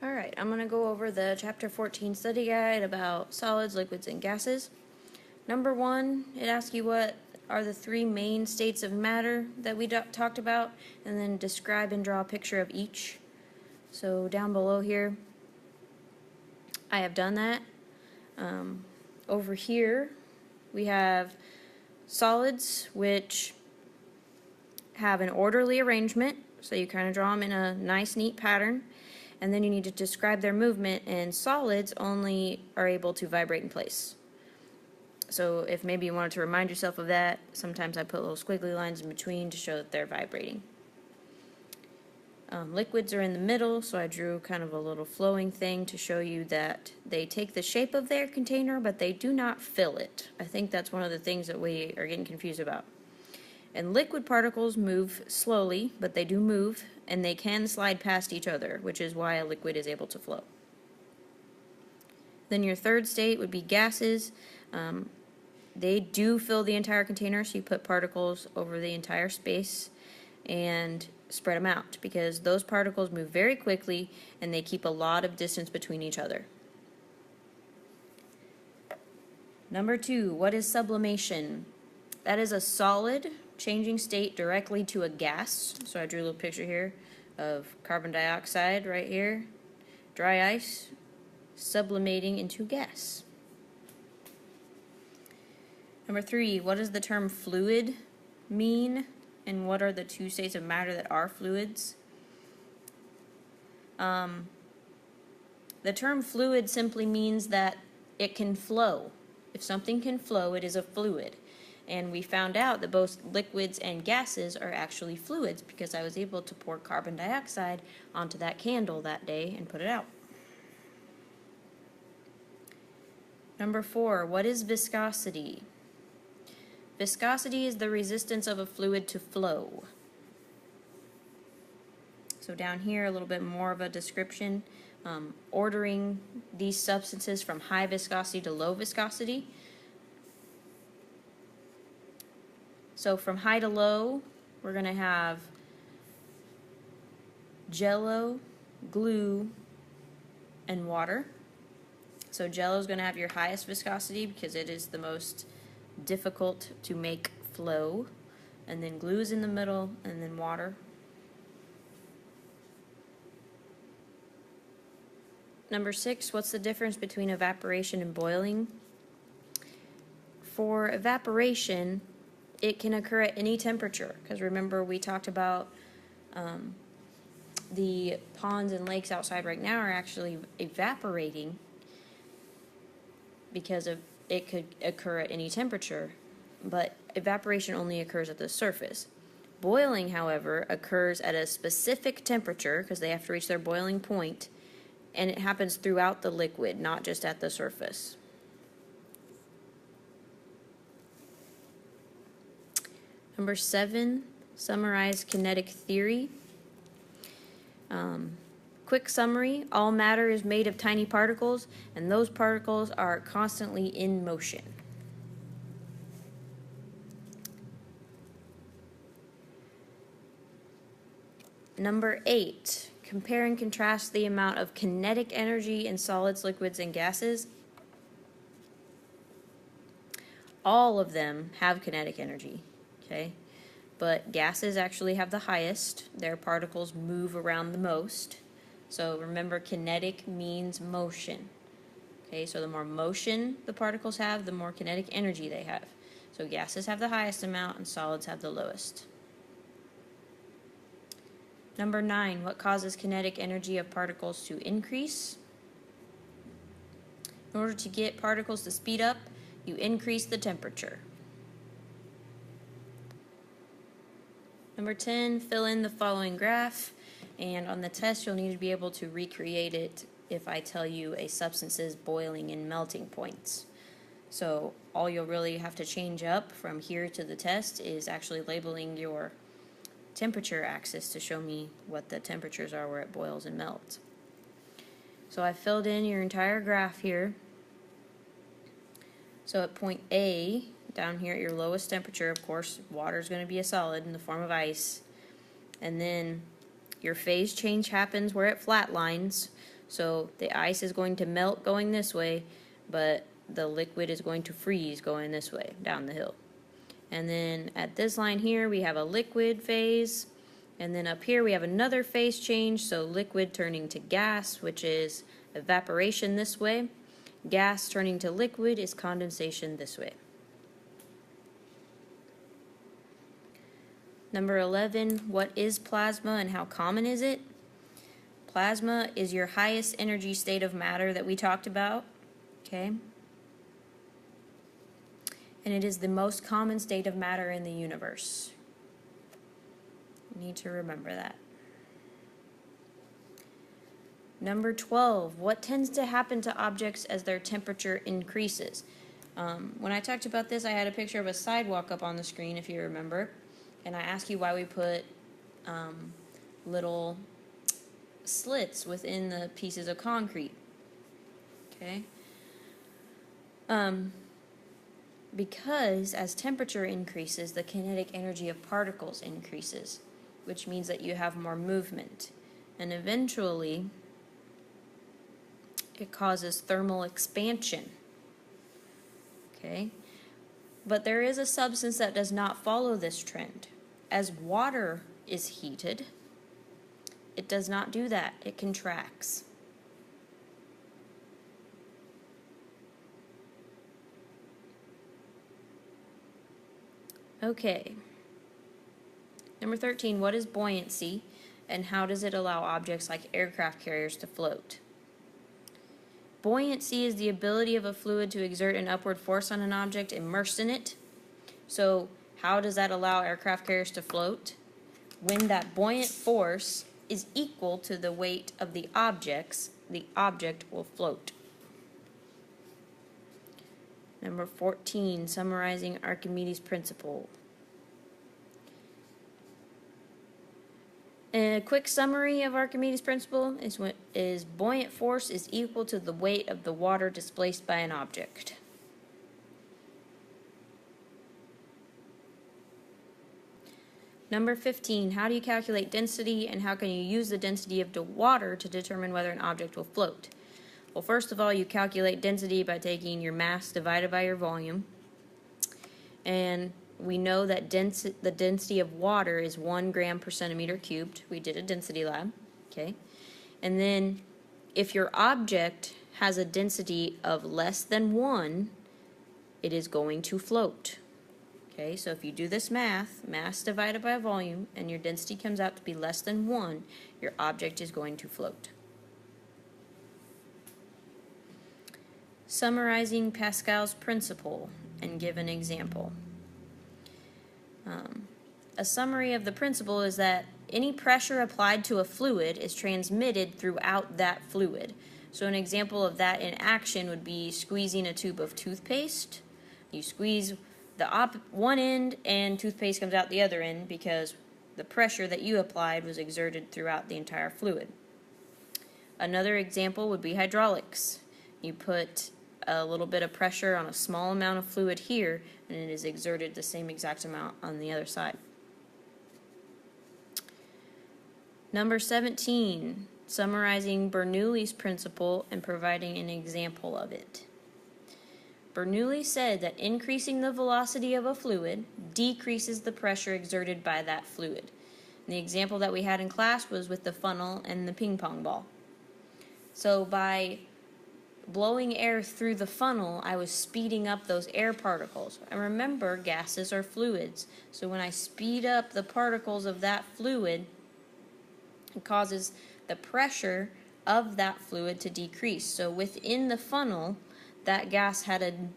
Alright, I'm going to go over the Chapter 14 study guide about solids, liquids, and gases. Number 1, it asks you what are the 3 main states of matter that we talked about, and then describe and draw a picture of each. So down below here, I have done that. Over here, we have solids, which have an orderly arrangement, so you kind of draw them in a nice, neat pattern. And then you need to describe their movement, and solids only are able to vibrate in place. So if maybe you wanted to remind yourself of that, sometimes I put little squiggly lines in between to show that they're vibrating. Liquids are in the middle, so I drew kind of a little flowing thing to show you that they take the shape of their container, but they do not fill it. I think that's one of the things that we are getting confused about. And liquid particles move slowly, but they do move, and they can slide past each other, which is why a liquid is able to flow. Then your third state would be gases. They do fill the entire container, so you put particles over the entire space and spread them out, because those particles move very quickly and they keep a lot of distance between each other. Number 2, what is sublimation? That is a solid changing state directly to a gas. So I drew a little picture here of carbon dioxide right here, dry ice, sublimating into gas. Number 3, what does the term fluid mean, and what are the 2 states of matter that are fluids? The term fluid simply means that it can flow. If something can flow, it is a fluid. And we found out that both liquids and gases are actually fluids because I was able to pour carbon dioxide onto that candle that day and put it out. Number 4, what is viscosity? Viscosity is the resistance of a fluid to flow. So down here, a little bit more of a description, ordering these substances from high viscosity to low viscosity. So from high to low, we're going to have Jello, glue, and water. So Jello is going to have your highest viscosity because it is the most difficult to make flow. And then glue is in the middle, and then water. Number 6, what's the difference between evaporation and boiling? For evaporation, it can occur at any temperature, because remember we talked about the ponds and lakes outside right now are actually evaporating because it could occur at any temperature, but evaporation only occurs at the surface. Boiling, however, occurs at a specific temperature because they have to reach their boiling point, and it happens throughout the liquid, not just at the surface. Number 7, summarize kinetic theory. Quick summary, all matter is made of tiny particles, and those particles are constantly in motion. Number 8, compare and contrast the amount of kinetic energy in solids, liquids, and gases. All of them have kinetic energy. Okay, but gases actually have the highest. Their particles move around the most. So remember, kinetic means motion. Okay, so the more motion the particles have, the more kinetic energy they have. So gases have the highest amount and solids have the lowest. Number 9, what causes kinetic energy of particles to increase? In order to get particles to speed up, you increase the temperature. Number 10, fill in the following graph, and on the test you'll need to be able to recreate it if I tell you a substance's boiling and melting points. So all you'll really have to change up from here to the test is actually labeling your temperature axis to show me what the temperatures are where it boils and melts. So I filled in your entire graph here. So at point A, down here at your lowest temperature, of course, water is going to be a solid in the form of ice. And then your phase change happens where it flatlines. So the ice is going to melt going this way, but the liquid is going to freeze going this way down the hill. And then at this line here, we have a liquid phase. And then up here, we have another phase change. So liquid turning to gas, which is evaporation this way. Gas turning to liquid is condensation this way. Number 11, what is plasma and how common is it? Plasma is your highest energy state of matter that we talked about, okay? And it is the most common state of matter in the universe. You need to remember that. Number 12, what tends to happen to objects as their temperature increases? When I talked about this, I had a picture of a sidewalk up on the screen, if you remember. And I asked you why we put little slits within the pieces of concrete. Okay? Because as temperature increases, the kinetic energy of particles increases, which means that you have more movement. And eventually, it causes thermal expansion. Okay? But there is a substance that does not follow this trend. As water is heated, it does not do that. It contracts. Okay. Number 13, what is buoyancy and how does it allow objects like aircraft carriers to float? Buoyancy is the ability of a fluid to exert an upward force on an object immersed in it. So how does that allow aircraft carriers to float? When that buoyant force is equal to the weight of the object will float. Number 14, summarizing Archimedes' principle. A quick summary of Archimedes' principle is buoyant force is equal to the weight of the water displaced by an object. Number 15, how do you calculate density and how can you use the density of the water to determine whether an object will float? Well, first of all, you calculate density by taking your mass divided by your volume. And we know that the density of water is 1 gram per centimeter cubed. We did a density lab, okay? And then if your object has a density of less than 1, it is going to float. Okay, so if you do this mass divided by volume, and your density comes out to be less than 1, your object is going to float. Summarizing Pascal's principle and give an example. A summary of the principle is that any pressure applied to a fluid is transmitted throughout that fluid. So an example of that in action would be squeezing a tube of toothpaste. You squeeze the one end and toothpaste comes out the other end because the pressure that you applied was exerted throughout the entire fluid. Another example would be hydraulics. You put a little bit of pressure on a small amount of fluid here and it is exerted the same exact amount on the other side. Number 17, summarizing Bernoulli's principle and providing an example of it. Bernoulli said that increasing the velocity of a fluid decreases the pressure exerted by that fluid. And the example that we had in class was with the funnel and the ping pong ball. So by blowing air through the funnel, I was speeding up those air particles. And remember, gases are fluids. So when I speed up the particles of that fluid, it causes the pressure of that fluid to decrease. So within the funnel, that gas had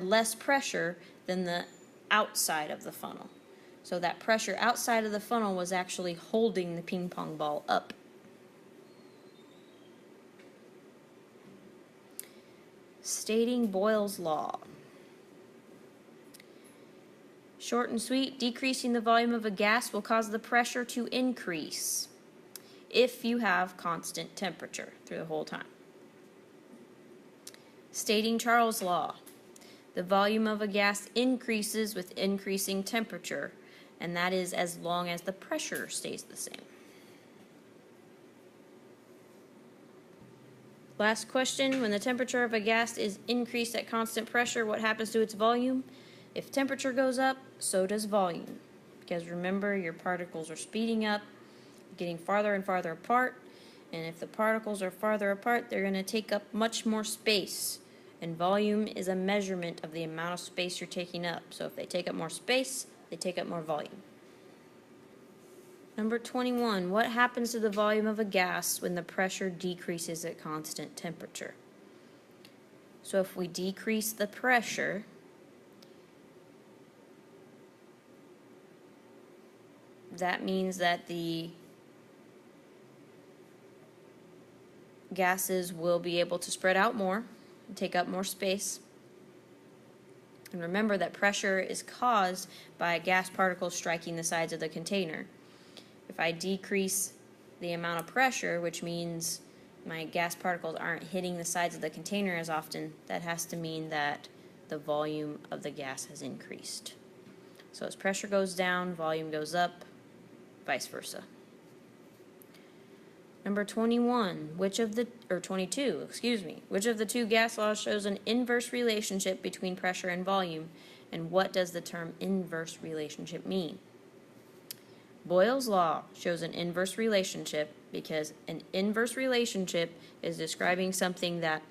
less pressure than the outside of the funnel. So that pressure outside of the funnel was actually holding the ping pong ball up. Stating Boyle's law. Short and sweet, decreasing the volume of a gas will cause the pressure to increase if you have constant temperature through the whole time. Stating Charles' law. The volume of a gas increases with increasing temperature, and that is as long as the pressure stays the same. Last question, when the temperature of a gas is increased at constant pressure, what happens to its volume? If temperature goes up, so does volume. Because remember, your particles are speeding up, getting farther and farther apart, and if the particles are farther apart, they're going to take up much more space. And volume is a measurement of the amount of space you're taking up. So if they take up more space, they take up more volume. Number 21, what happens to the volume of a gas when the pressure decreases at constant temperature? So if we decrease the pressure, that means that the gases will be able to spread out more and take up more space. And remember that pressure is caused by gas particles striking the sides of the container. If I decrease the amount of pressure, which means my gas particles aren't hitting the sides of the container as often, that has to mean that the volume of the gas has increased. So as pressure goes down, volume goes up, vice versa. Number 22, which of the two gas laws shows an inverse relationship between pressure and volume, and what does the term inverse relationship mean? Boyle's law shows an inverse relationship because an inverse relationship is describing something that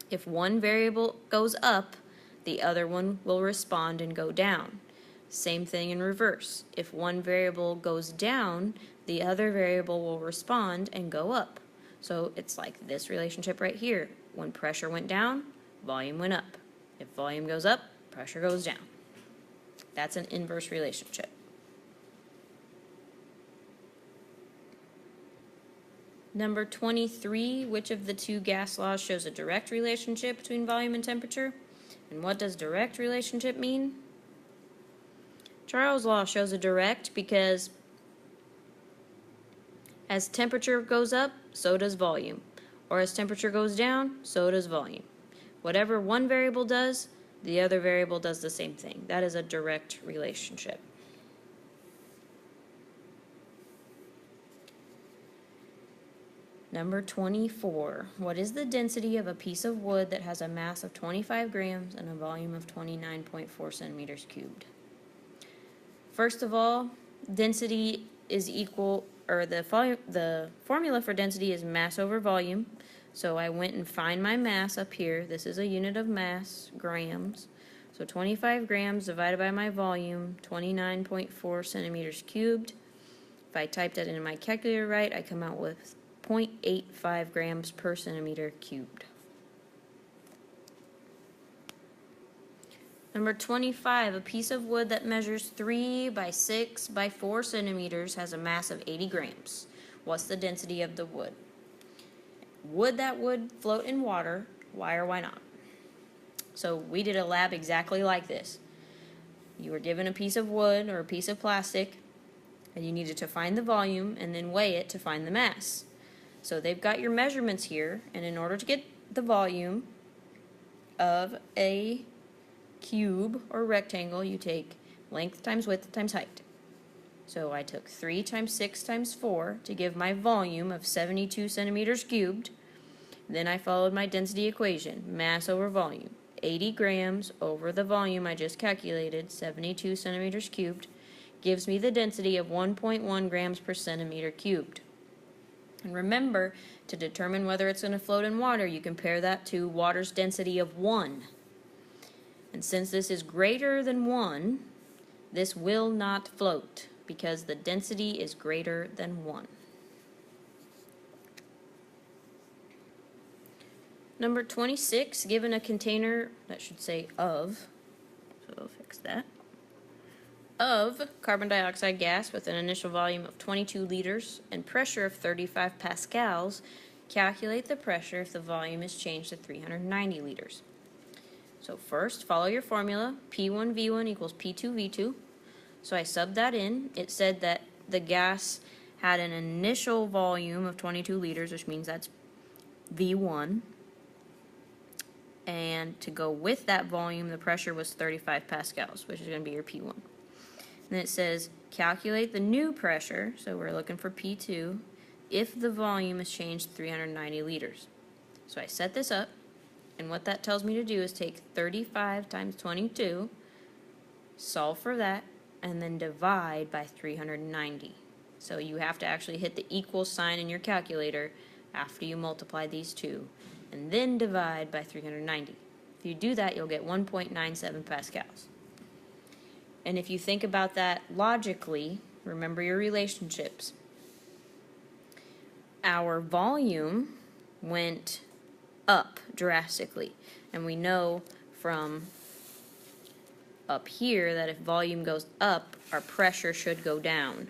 if one variable goes up, the other one will respond and go down. Same thing in reverse. If one variable goes down, the other variable will respond and go up. So it's like this relationship right here. When pressure went down, volume went up. If volume goes up, pressure goes down. That's an inverse relationship. Number 23, which of the two gas laws shows a direct relationship between volume and temperature? And what does direct relationship mean? Charles' law shows a direct because as temperature goes up, so does volume. Or as temperature goes down, so does volume. Whatever one variable does, the other variable does the same thing. That is a direct relationship. Number 24. What is the density of a piece of wood that has a mass of 25 grams and a volume of 29.4 centimeters cubed? First of all, density is equal, or the formula for density is mass over volume. So I went and find my mass up here. This is a unit of mass, grams. So 25 grams divided by my volume, 29.4 centimeters cubed. If I type that into my calculator right, I come out with 0.85 grams per centimeter cubed. Number 25, a piece of wood that measures 3 by 6 by 4 centimeters has a mass of 80 grams. What's the density of the wood? Would that wood float in water? Why or why not? So we did a lab exactly like this. You were given a piece of wood or a piece of plastic, and you needed to find the volume and then weigh it to find the mass. So they've got your measurements here, and in order to get the volume of a cube or rectangle, you take length times width times height. So I took 3 times 6 times 4 to give my volume of 72 centimeters cubed. Then I followed my density equation, mass over volume. 80 grams over the volume I just calculated, 72 centimeters cubed, gives me the density of 1.1 grams per centimeter cubed. And remember, to determine whether it's going to float in water, you compare that to water's density of 1. And since this is greater than 1, this will not float because the density is greater than 1. Number 26, given a container, that should say of, so I'll fix that, of carbon dioxide gas with an initial volume of 22 liters and pressure of 35 pascals, calculate the pressure if the volume is changed to 390 liters. So first, follow your formula, P1V1 equals P2V2. So I subbed that in. It said that the gas had an initial volume of 22 liters, which means that's V1. And to go with that volume, the pressure was 35 pascals, which is going to be your P1. And it says, calculate the new pressure, so we're looking for P2, if the volume is changed to 390 liters. So I set this up, and what that tells me to do is take 35 times 22, solve for that, and then divide by 390. So you have to actually hit the equal sign in your calculator after you multiply these two, and then divide by 390. If you do that, you'll get 1.97 pascals. And if you think about that logically, remember your relationships. Our volume went up drastically, and we know from up here that if volume goes up, our pressure should go down.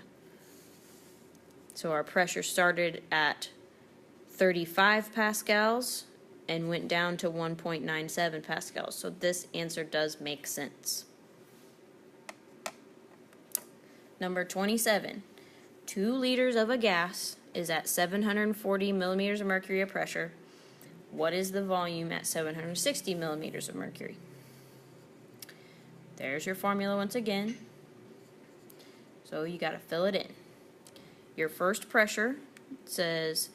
So our pressure started at 35 pascals and went down to 1.97 pascals. So this answer does make sense. Number 27. 2 liters of a gas is at 740 millimeters of mercury of pressure. What is the volume at 760 millimeters of mercury? There's your formula once again. So you got to fill it in. Your first pressure says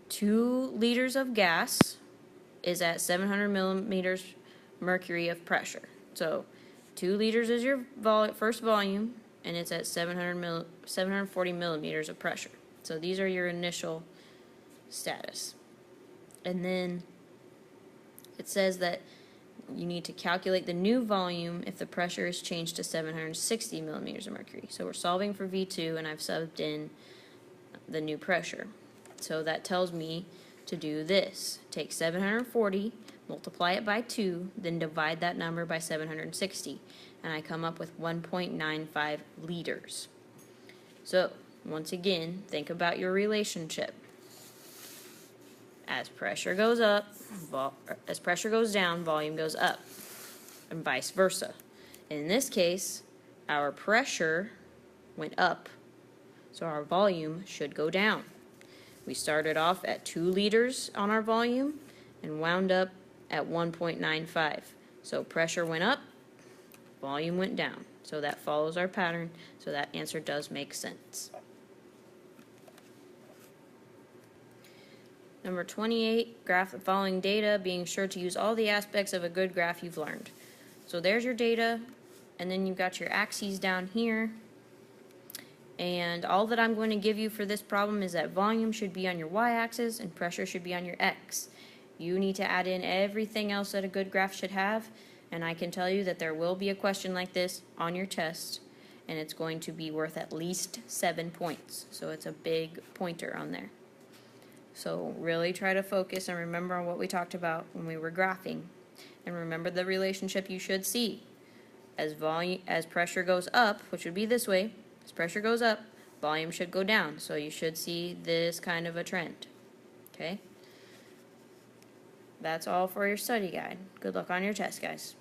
2 liters of gas is at 700 millimeters mercury of pressure. So 2 liters is your first volume, and it's at 740 millimeters of pressure. So these are your initial status. And then it says that you need to calculate the new volume if the pressure is changed to 760 millimeters of mercury. So we're solving for V2, and I've subbed in the new pressure. So that tells me to do this. Take 740, multiply it by 2, then divide that number by 760. And I come up with 1.95 liters. So, once again, think about your relationship. As pressure goes up, as pressure goes down, volume goes up, and vice versa. In this case, our pressure went up, so our volume should go down. We started off at 2 liters on our volume and wound up at 1.95. So pressure went up, volume went down. So that follows our pattern, so that answer does make sense. Number 28, graph the following data, being sure to use all the aspects of a good graph you've learned. So there's your data, and then you've got your axes down here. And all that I'm going to give you for this problem is that volume should be on your y-axis and pressure should be on your x. You need to add in everything else that a good graph should have, and I can tell you that there will be a question like this on your test, and it's going to be worth at least 7 points. So it's a big pointer on there. So really try to focus and remember on what we talked about when we were graphing. And remember the relationship you should see. As pressure goes up, which would be this way, as pressure goes up, volume should go down. So you should see this kind of a trend. Okay? That's all for your study guide. Good luck on your test, guys.